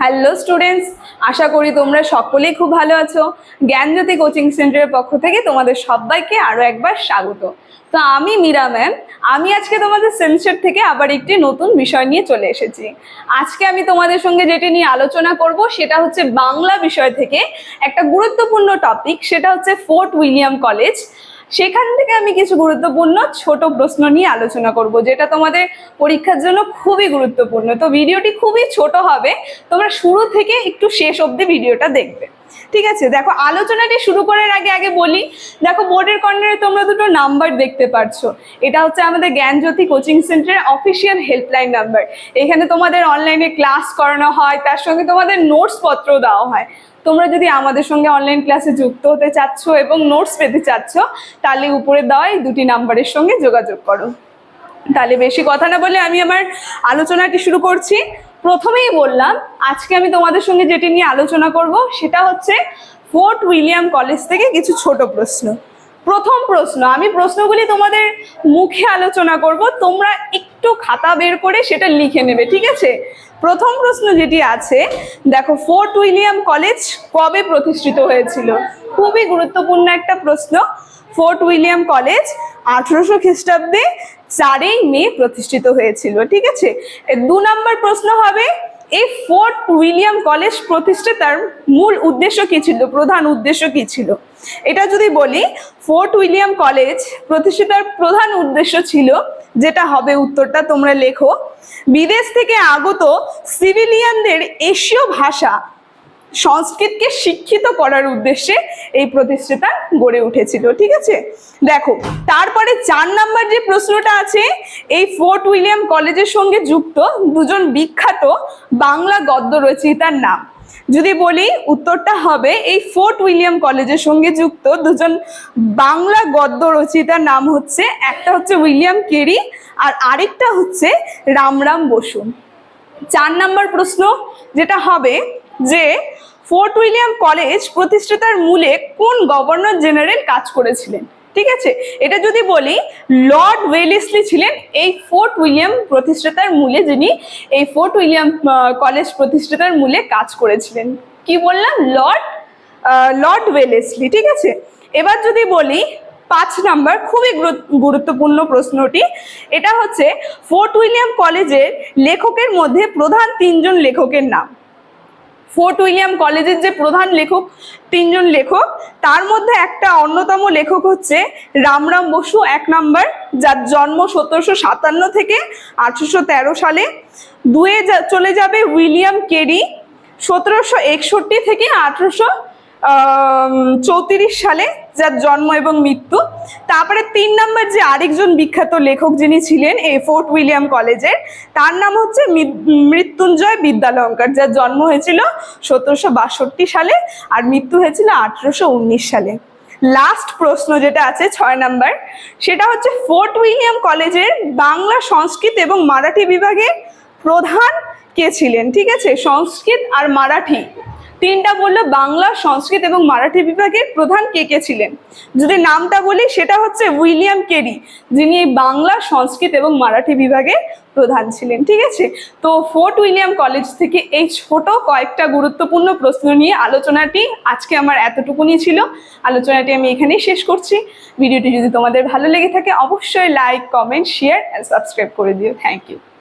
Hello students, আশা করি তোমরা সকলেই খুব ভালো আছো। জ্ঞানজ্যোতি কোচিং সেন্টারের পক্ষ থেকে তোমাদের সবাইকে আরো একবার স্বাগত। তো আমি মীরা ম্যাম, আমি আজকে তোমাদের সেন্সার থেকে আবার একটি নতুন বিষয় নিয়ে চলে এসেছি। আজকে আমি তোমাদের সঙ্গে যেটি নিয়ে আলোচনা করব সেটা হচ্ছে বাংলা বিষয় থেকে একটা গুরুত্বপূর্ণ টপিক, সেটা হচ্ছে ফোর্ট উইলিয়াম কলেজ। সেখান থেকে আমি কিছু গুরুত্বপূর্ণ ছোট প্রশ্ন নিয়ে আলোচনা করব, যেটা তোমাদের পরীক্ষার জন্য খুবই গুরুত্বপূর্ণ। তো ভিডিওটি খুবই ছোট হবে, তোমরা শুরু থেকে একটু শেষ অবধি ভিডিওটা দেখবে, ঠিক আছে? দেখো, আলোচনাটি শুরু করার আগে বলি, দেখো বোর্ডের কর্নারে তোমরা দুটো নাম্বার দেখতে পাচ্ছ। এটা হচ্ছে আমাদের জ্ঞানজ্যোতি কোচিং সেন্টারের অফিসিয়াল হেল্পলাইন নাম্বার। এখানে তোমাদের অনলাইনে ক্লাস করানো হয়, তার সঙ্গে তোমাদের নোটস পত্র দেওয়া হয়। তোমরা যদি আমাদের সঙ্গে অনলাইন ক্লাসে যুক্ত হতে চাচ্ছ এবং নোটস পেতে চাচ্ছ, তাহলে উপরে দেওয়া এই দুটি নাম্বারের সঙ্গে যোগাযোগ করো। তাহলে বেশি কথা না বলে আমি আমার আলোচনাটি শুরু করছি। প্রথমেই বললাম, আজকে আমি তোমাদের সঙ্গে যেটি নিয়ে আলোচনা করব সেটা হচ্ছে ফোর্ট উইলিয়াম কলেজ থেকে কিছু ছোট প্রশ্ন। প্রথম প্রশ্ন, আমি প্রশ্নগুলি তোমাদের মুখে আলোচনা করব, তোমরা একটু খাতা বের করে সেটা লিখে নেবে, ঠিক আছে? প্রথম প্রশ্ন যেটি আছে, দেখো, ফোর্ট উইলিয়াম কলেজ কবে প্রতিষ্ঠিত হয়েছিল? খুবই গুরুত্বপূর্ণ একটা প্রশ্ন। ফোর্ট উইলিয়াম কলেজ 1800 খ্রিস্টাব্দে 4ই মে প্রতিষ্ঠিত হয়েছিল, ঠিক আছে? 2 নম্বর প্রশ্ন হবে, এই ফোর্ট উইলিয়াম কলেজ প্রতিষ্ঠাতার মূল উদ্দেশ্য কি ছিল, প্রধান উদ্দেশ্য কি ছিল? এটা যদি বলি, ফোর্ট উইলিয়াম কলেজ প্রতিষ্ঠাতার প্রধান উদ্দেশ্য ছিল, যেটা হবে উত্তরটা তোমরা লেখো, বিদেশ থেকে আগত সিভিলিয়ানদের এশীয় ভাষা সংস্কৃতকে শিক্ষিত করার উদ্দেশ্যে এই প্রতিষ্ঠাতা গড়ে উঠেছিল, ঠিক আছে? দেখো, তারপরে 4 নাম্বার যে প্রশ্নটা আছে, এই ফোর্ট উইলিয়াম কলেজের সঙ্গে যুক্ত দুজন বিখ্যাত বাংলা গদ্য রচয়িতার নাম। যদি বলি, উত্তরটা হবে, এই ফোর্ট উইলিয়াম কলেজের সঙ্গে যুক্ত দুজন বাংলা গদ্য রচয়িতার নাম হচ্ছে, একটা হচ্ছে উইলিয়াম কেরি আর আরেকটা হচ্ছে রামরাম বসু। 4 নাম্বার প্রশ্ন যেটা হবে যে, ফোর্ট উইলিয়াম কলেজ প্রতিষ্ঠাতার মূলে কোন গভর্নর জেনারেল কাজ করেছিলেন? ঠিক আছে, এটা যদি বলি, লর্ড ওয়েলেসলি ছিলেন এই ফোর্ট উইলিয়াম প্রতিষ্ঠাতার মূলে, যিনি এই ফোর্ট উইলিয়াম কলেজ প্রতিষ্ঠাতার মূলে কাজ করেছিলেন। কি বললাম? লর্ড ওয়েলেসলি, ঠিক আছে? এবার যদি বলি 5 নাম্বার, খুবই গুরুত্বপূর্ণ প্রশ্নটি, এটা হচ্ছে ফোর্ট উইলিয়াম কলেজের লেখকের মধ্যে প্রধান 3 জন লেখকের নাম। ফোর্ট উইলিয়াম কলেজের যে প্রধান লেখক, 3 জন লেখক, তার মধ্যে একটা অন্যতম লেখক হচ্ছে রামরাম বসু, 1 নাম্বার, যার জন্ম 1757 থেকে 1813 সালে। 2-এ চলে যাবে উইলিয়াম কেরি, 1761 থেকে 1834 সালে, যার জন্ম এবং মৃত্যু। তারপরে 3 নাম্বার যে আরেকজন বিখ্যাত লেখক যিনি ছিলেন এই ফোর্ট উইলিয়াম কলেজের, তার নাম হচ্ছে মৃত্যুঞ্জয় বিদ্যালঙ্কার, যার জন্ম হয়েছিল 1762 সালে আর মৃত্যু হয়েছিল 1819 সালে। লাস্ট প্রশ্ন যেটা আছে 6 নাম্বার, সেটা হচ্ছে ফোর্ট উইলিয়াম কলেজের বাংলা, সংস্কৃত এবং মারাঠি বিভাগের প্রধান কে ছিলেন? ঠিক আছে, সংস্কৃত আর মারাঠি 3টা বললো, বাংলা, সংস্কৃত এবং মারাঠি বিভাগের প্রধান কে কে ছিলেন? যদি নামটা বলি, সেটা হচ্ছে উইলিয়াম কেরি, যিনি এই বাংলা, সংস্কৃত এবং মারাঠি বিভাগের প্রধান ছিলেন, ঠিক আছে? তো ফোর্ট উইলিয়াম কলেজ থেকে এই ছোট কয়েকটা গুরুত্বপূর্ণ প্রশ্ন নিয়ে আলোচনাটি আজকে আমার এতটুকুনি ছিল। আলোচনাটি আমি এখানেই শেষ করছি। ভিডিওটি যদি তোমাদের ভালো লেগে থাকে, অবশ্যই like, comment, share and subscribe করে দিও। Thank you.